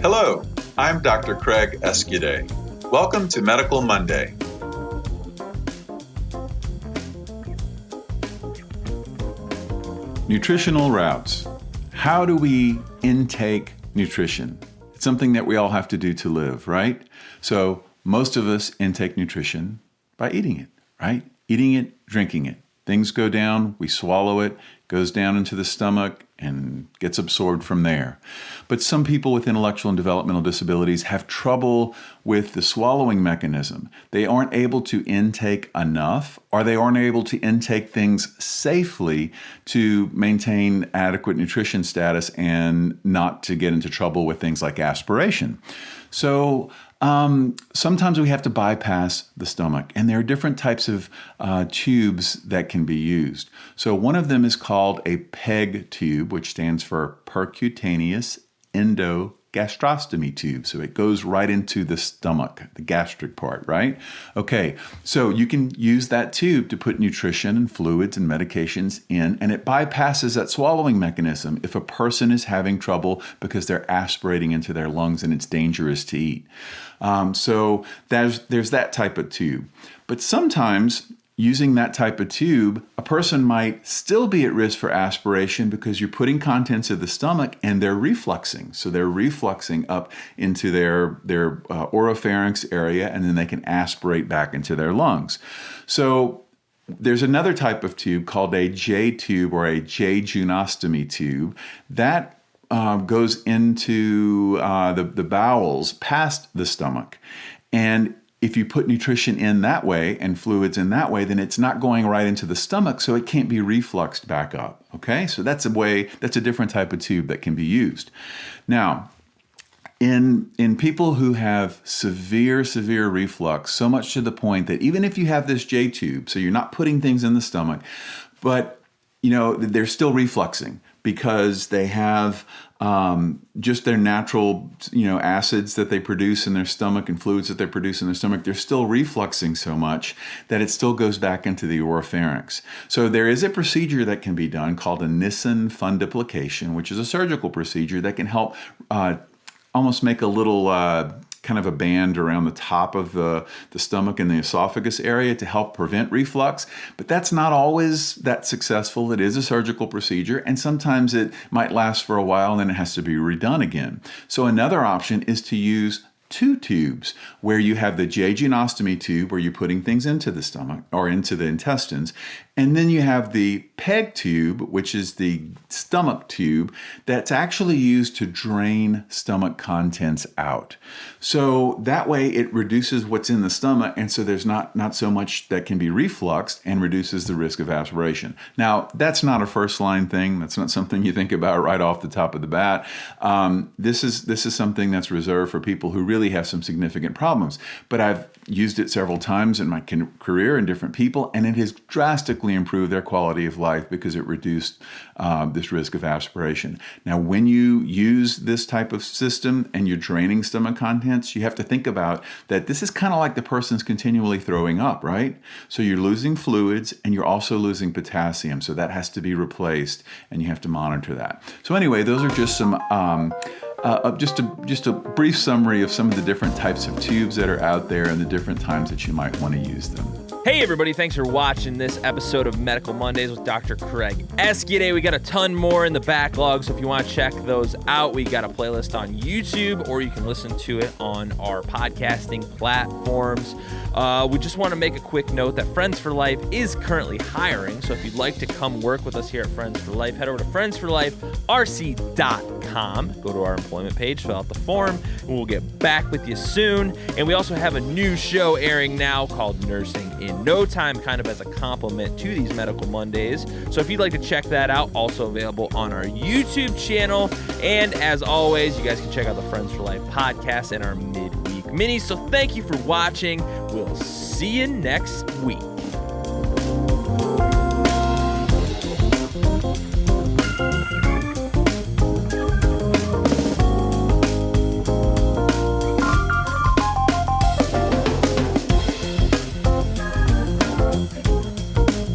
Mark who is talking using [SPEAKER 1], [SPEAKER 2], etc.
[SPEAKER 1] Hello, I'm Dr. Craig Escude. Welcome to Medical Monday.
[SPEAKER 2] Nutritional routes. How do we intake nutrition? It's something that we all have to do to live, right? So most of us intake nutrition by eating it, right? Eating it, drinking it. Things go down, we swallow it, goes down into the stomach and gets absorbed from there. But some people with intellectual and developmental disabilities have trouble with the swallowing mechanism. They aren't able to intake enough, or they aren't able to intake things safely to maintain adequate nutrition status and not to get into trouble with things like aspiration. So sometimes we have to bypass the stomach, and there are different types of tubes that can be used. So one of them is called a PEG tube, which stands for percutaneous endogastrostomy tube. So it goes right into the stomach, the gastric part, right? Okay, so you can use that tube to put nutrition and fluids and medications in, and it bypasses that swallowing mechanism if a person is having trouble because they're aspirating into their lungs and it's dangerous to eat. So there's that type of tube. But sometimes using that type of tube, a person might still be at risk for aspiration because you're putting contents of the stomach and they're refluxing. So they're refluxing up into their oropharynx area, and then they can aspirate back into their lungs. So there's another type of tube called a J tube or a jejunostomy tube that goes into the bowels past the stomach. And if you put nutrition in that way and fluids in that way, then it's not going right into the stomach, so it can't be refluxed back up. Okay, so that's a different type of tube that can be used. Now, in people who have severe reflux, so much to the point that even if you have this J tube, so you're not putting things in the stomach, but they're still refluxing because they have just their natural, acids that they produce in their stomach and fluids that they produce in their stomach. They're still refluxing so much that it still goes back into the oropharynx. So there is a procedure that can be done called a Nissen fundoplication, which is a surgical procedure that can help almost make a little kind of a band around the top of the stomach and the esophagus area to help prevent reflux. But that's not always that successful. It is a surgical procedure, and sometimes it might last for a while and then it has to be redone again. So another option is to use two tubes, where you have the jejunostomy tube where you're putting things into the stomach or into the intestines, and then you have the PEG tube, which is the stomach tube that's actually used to drain stomach contents out. So that way it reduces what's in the stomach, and so there's not so much that can be refluxed and reduces the risk of aspiration. Now, that's not a first line thing. That's not something you think about right off the top of the bat. This is something that's reserved for people who really have some significant problems. But I've used it several times in my career in different people, and it has drastically improved their quality of life because it reduced this risk of aspiration. Now, when you use this type of system and you're draining stomach contents, you have to think about that this is kind of like the person's continually throwing up, right? So you're losing fluids and you're also losing potassium, so that has to be replaced, and you have to monitor that. So anyway, those are just some just a brief summary of some of the different types of tubes that are out there and the different times that you might want to use them.
[SPEAKER 3] Hey everybody, thanks for watching this episode of Medical Mondays with Dr. Craig Escude. We got a ton more in the backlog, so if you want to check those out, we got a playlist on YouTube, or you can listen to it on our podcasting platforms. We just want to make a quick note that Friends for Life is currently hiring, so if you'd like to come work with us here at Friends for Life, head over to friendsforliferc.com, go to our employment page, fill out the form, and we'll get back with you soon. And we also have a new show airing now called Nursing in No Time, kind of as a compliment to these Medical Mondays. So if you'd like to check that out, also available on our YouTube channel. And as always, you guys can check out the Friends for Life podcast and our midweek minis. So thank you for watching. We'll see you next week.